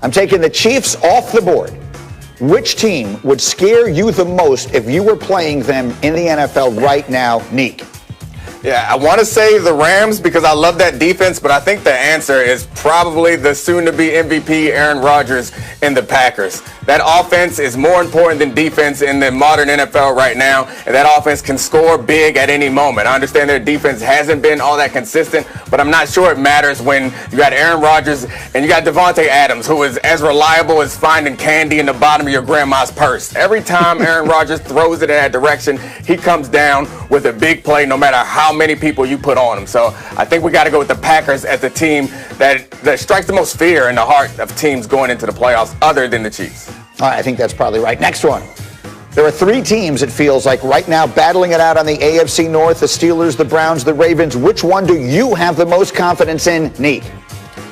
I'm taking the Chiefs off the board. Which team would scare you the most if you were playing them in the NFL right now, Neek? Yeah, I want to say the Rams because I love that defense, but I think the answer is probably the soon-to-be MVP Aaron Rodgers and the Packers. That offense is more important than defense in the modern NFL right now, and that offense can score big at any moment. I understand their defense hasn't been all that consistent, but I'm not sure it matters when you got Aaron Rodgers and you got Devontae Adams, who is as reliable as finding candy in the bottom of your grandma's purse. Every time Aaron Rodgers throws it in that direction, he comes down with a big play no matter how many people you put on him. So I think we got to go with the Packers as the team that strikes the most fear in the heart of teams going into the playoffs other than the Chiefs. All right, I think that's probably right. Next one. There are three teams, it feels like, right now battling it out on the AFC North, the Steelers, the Browns, the Ravens. Which one do you have the most confidence in, Neek?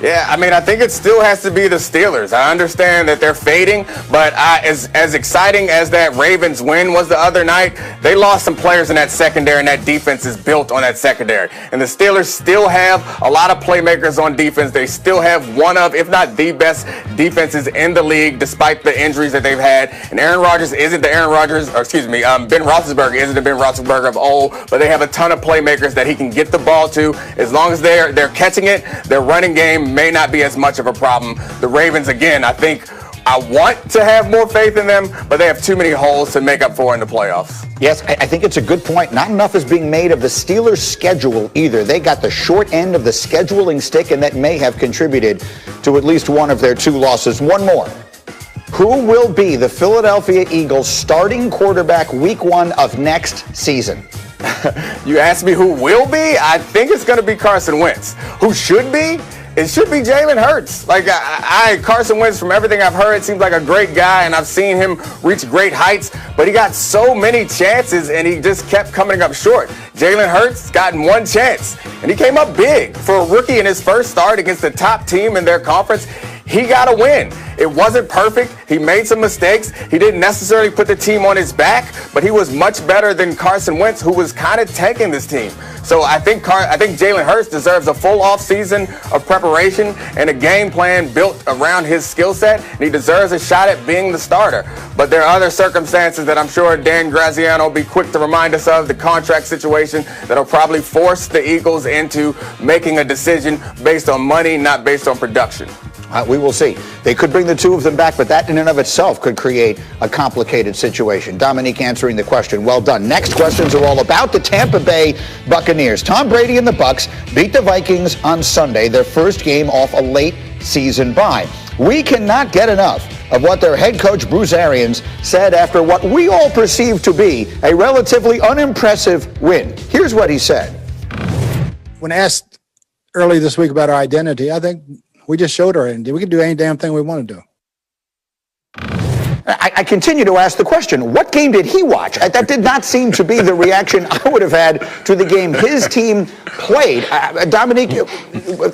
Yeah, I mean, I think it still has to be the Steelers. I understand that they're fading, but as exciting as that Ravens win was the other night, they lost some players in that secondary, and that defense is built on that secondary. And the Steelers still have a lot of playmakers on defense. They still have one of, if not the best defenses in the league, despite the injuries that they've had. And Aaron Rodgers isn't the Aaron Rodgers, or excuse me, Ben Roethlisberger isn't the Ben Roethlisberger of old, but they have a ton of playmakers that he can get the ball to. As long as they're catching it, their running game may not be as much of a problem. The Ravens, again, I think I want to have more faith in them, but they have too many holes to make up for in the playoffs. Yes, I think it's a good point. Not enough is being made of the Steelers' schedule either. They got the short end of the scheduling stick, and that may have contributed to at least one of their two losses. One more. Who will be the Philadelphia Eagles starting quarterback week 1 of next season? You asked me who will be? I think it's going to be Carson Wentz. Who should be? It should be Jalen Hurts. Like, Carson Wentz, from everything I've heard, seems like a great guy, and I've seen him reach great heights, but he got so many chances, and he just kept coming up short. Jalen Hurts gotten one chance, and he came up big. For a rookie in his first start against the top team in their conference, he got a win. It wasn't perfect. He made some mistakes. He didn't necessarily put the team on his back, but he was much better than Carson Wentz, who was kind of tanking this team. So I think Jalen Hurts deserves a full offseason of preparation and a game plan built around his skill set, and he deserves a shot at being the starter. But there are other circumstances that I'm sure Dan Graziano will be quick to remind us of, the contract situation that'll probably force the Eagles into making a decision based on money, not based on production. We will see. They could bring the two of them back, but that in and of itself could create a complicated situation. Dominique answering the question. Well done. Next questions are all about the Tampa Bay Buccaneers. Tom Brady and the Bucs beat the Vikings on Sunday, their first game off a late season bye. We cannot get enough of what their head coach Bruce Arians said after what we all perceive to be a relatively unimpressive win. Here's what he said. When asked early this week about our identity, I think we just showed our identity. We can do any damn thing we want to do. I continue to ask the question, what game did he watch? That did not seem to be the reaction I would have had to the game his team played. Dominique,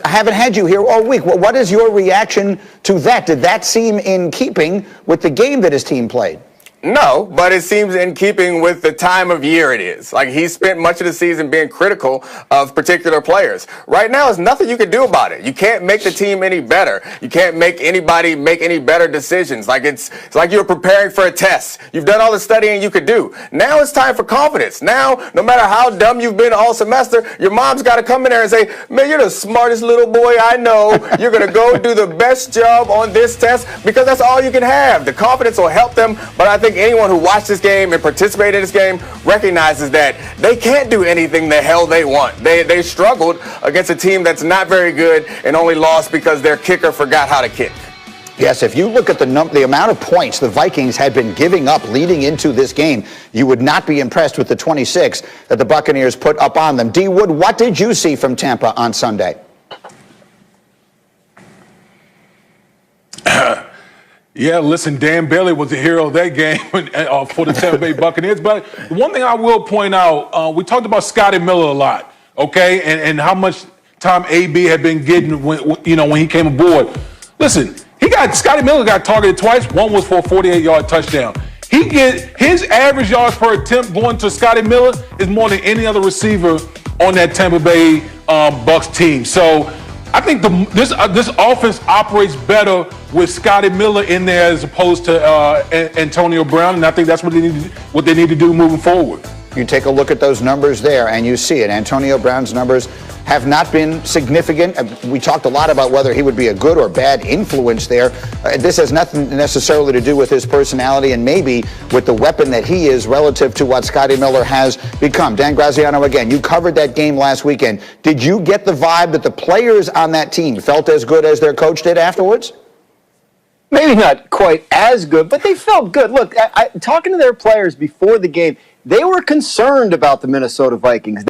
I haven't had you here all week. What is your reaction to that? Did that seem in keeping with the game that his team played? No, but it seems in keeping with the time of year it is. Like, he spent much of the season being critical of particular players. Right now, there's nothing you can do about it. You can't make the team any better. You can't make anybody make any better decisions. Like, it's like you're preparing for a test. You've done all the studying you could do. Now it's time for confidence. Now, no matter how dumb you've been all semester, your mom's got to come in there and say, man, you're the smartest little boy I know. You're going to go do the best job on this test, because that's all you can have. The confidence will help them, but I think anyone who watched this game and participated in this game recognizes that they can't do anything the hell they want. They struggled against a team that's not very good and only lost because their kicker forgot how to kick. Yes, if you look at the amount of points the Vikings had been giving up leading into this game, you would not be impressed with the 26 that the Buccaneers put up on them. D. Wood, what did you see from Tampa on Sunday? Yeah, listen, Dan Bailey was the hero of that game for the Tampa Bay Buccaneers. But one thing I will point out, we talked about Scotty Miller a lot, okay, and how much time AB had been getting when he came aboard. Listen, Scotty Miller got targeted twice. One was for a 48-yard touchdown. His average yards per attempt going to Scotty Miller is more than any other receiver on that Tampa Bay Bucs team. So I think this offense operates better with Scotty Miller in there as opposed to Antonio Brown, and I think that's what they need to do moving forward. You take a look at those numbers there, and you see it. Antonio Brown's numbers have not been significant. We talked a lot about whether he would be a good or bad influence there. This has nothing necessarily to do with his personality and maybe with the weapon that he is relative to what Scotty Miller has become. Dan Graziano, again, you covered that game last weekend. Did you get the vibe that the players on that team felt as good as their coach did afterwards? Maybe not quite as good, but they felt good. Look, talking to their players before the game, they were concerned about the Minnesota Vikings.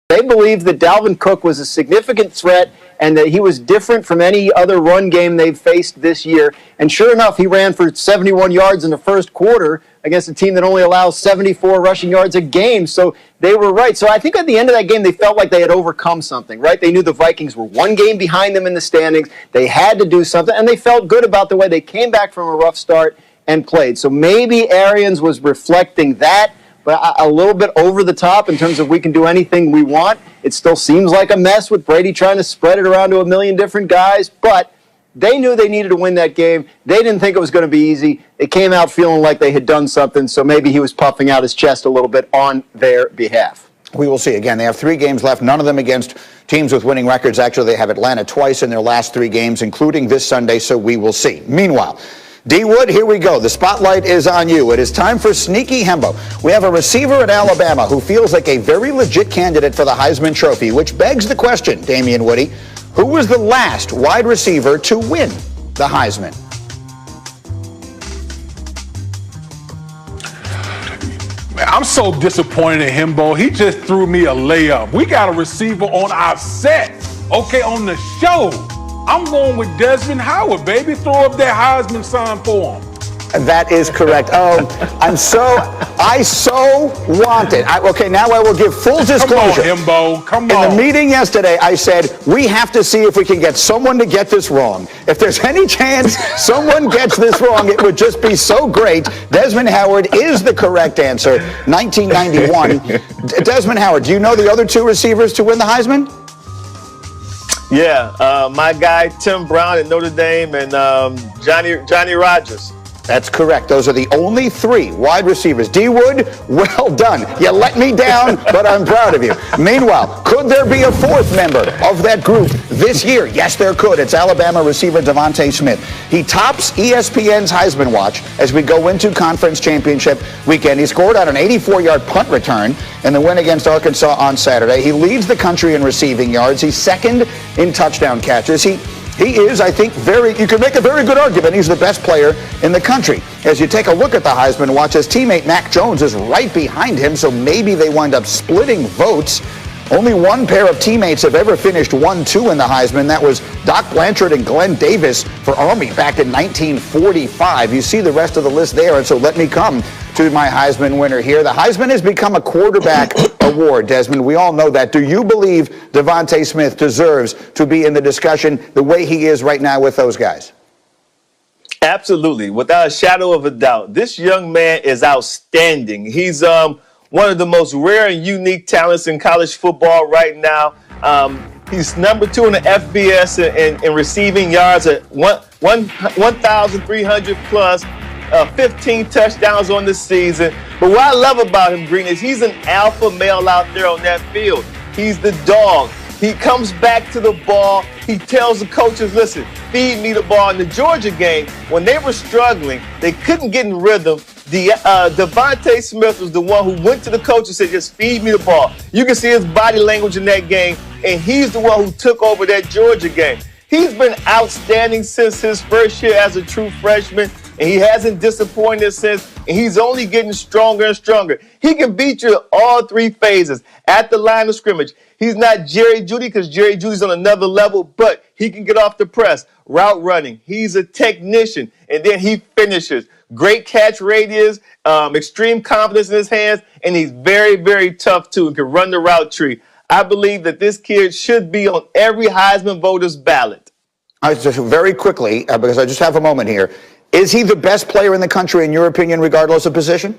They believed that Dalvin Cook was a significant threat and that he was different from any other run game they've faced this year. And sure enough, he ran for 71 yards in the first quarter against a team that only allows 74 rushing yards a game. So they were right. So I think at the end of that game, they felt like they had overcome something, right? They knew the Vikings were one game behind them in the standings. They had to do something, and they felt good about the way they came back from a rough start and played. So maybe Arians was reflecting that, but a little bit over the top in terms of we can do anything we want. It still seems like a mess with Brady trying to spread it around to a million different guys, but they knew they needed to win that game. They didn't think it was going to be easy. They came out feeling like they had done something, so maybe he was puffing out his chest a little bit on their behalf. We will see. Again, they have 3 games left, none of them against teams with winning records. Actually, they have Atlanta twice in their last 3 games, including this Sunday, so we will see. Meanwhile, D. Wood, here we go. The spotlight is on you. It is time for Sneaky Hembo. We have a receiver at Alabama who feels like a very legit candidate for the Heisman Trophy, which begs the question, Damien Woody, who was the last wide receiver to win the Heisman? Man, I'm so disappointed in Hembo. He just threw me a layup. We got a receiver on our set, okay, on the show. I'm going with Desmond Howard, baby. Throw up that Heisman sign for him. That is correct. Oh, I so want it. Okay, now I will give full disclosure. Come on, Hembo. Come on. In the meeting yesterday, I said, we have to see if we can get someone to get this wrong. If there's any chance someone gets this wrong, it would just be so great. Desmond Howard is the correct answer, 1991. Desmond Howard, do you know the other 2 receivers to win the Heisman? Yeah, my guy Tim Brown at Notre Dame and Johnny Rodgers. That's correct. Those are the only 3 wide receivers. D. Wood, well done. You let me down, but I'm proud of you. Meanwhile, could there be a 4th member of that group this year? Yes, there could. It's Alabama receiver Devontae Smith. He tops ESPN's Heisman Watch as we go into conference championship weekend. He scored on an 84-yard punt return in the win against Arkansas on Saturday. He leads the country in receiving yards. He's 2nd in touchdown catches. He is, I think, you can make a very good argument he's the best player in the country. As you take a look at the Heisman Watch, his teammate Mac Jones is right behind him, so maybe they wind up splitting votes. Only one pair of teammates have ever finished 1-2 in the Heisman. That was Doc Blanchard and Glenn Davis for Army back in 1945. You see the rest of the list there, and so let me come to my Heisman winner here. The Heisman has become a quarterback award, Desmond. We all know that. Do you believe Devontae Smith deserves to be in the discussion the way he is right now with those guys? Absolutely, without a shadow of a doubt. This young man is outstanding. He's one of the most rare and unique talents in college football right now. He's number 2 in the FBS in receiving yards at 1,300 plus, 15 touchdowns on the season. But what I love about him, Green, is he's an alpha male out there on that field. He's the dog. He comes back to the ball. He tells the coaches, listen, feed me the ball. In the Georgia game, when they were struggling, they couldn't get in rhythm. Devontae Smith was the one who went to the coach and said, just feed me the ball. You can see his body language in that game, and he's the one who took over that Georgia game. He's been outstanding since his first year as a true freshman, and he hasn't disappointed since, and he's only getting stronger and stronger. He can beat you in all 3 phases. At the line of scrimmage, he's not Jerry Jeudy because Jerry Jeudy's on another level, but he can get off the press, route running. He's a technician, and then he finishes. Great catch radius, extreme confidence in his hands, and he's very, very tough too and can run the route tree. I believe that this kid should be on every Heisman voter's ballot. Just very quickly, because I just have a moment here, is he the best player in the country in your opinion, regardless of position?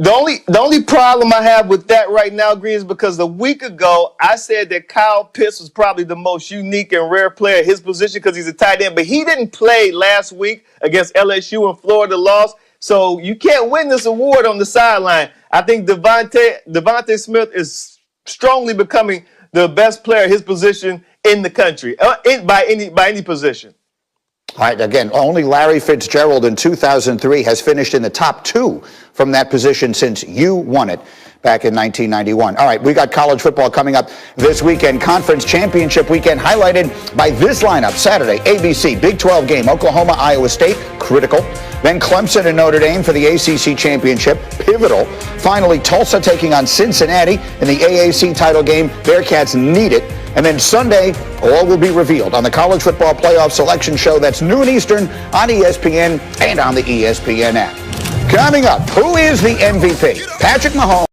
The only problem I have with that right now, Green, is because a week ago I said that Kyle Pitts was probably the most unique and rare player at his position because he's a tight end, but he didn't play last week against LSU and Florida lost. So you can't win this award on the sideline. I think Devontae Smith is strongly becoming the best player at his position in the country, by any position. All right, again, only Larry Fitzgerald in 2003 has finished in the top 2 from that position since you won it back in 1991. All right, we got college football coming up this weekend. Conference championship weekend highlighted by this lineup. Saturday, ABC, Big 12 game, Oklahoma, Iowa State, critical. Then Clemson and Notre Dame for the ACC championship, pivotal. Finally, Tulsa taking on Cincinnati in the AAC title game. Bearcats need it. And then Sunday, all will be revealed on the College Football Playoff Selection Show. That's noon Eastern on ESPN and on the ESPN app. Coming up, who is the MVP? Patrick Mahomes.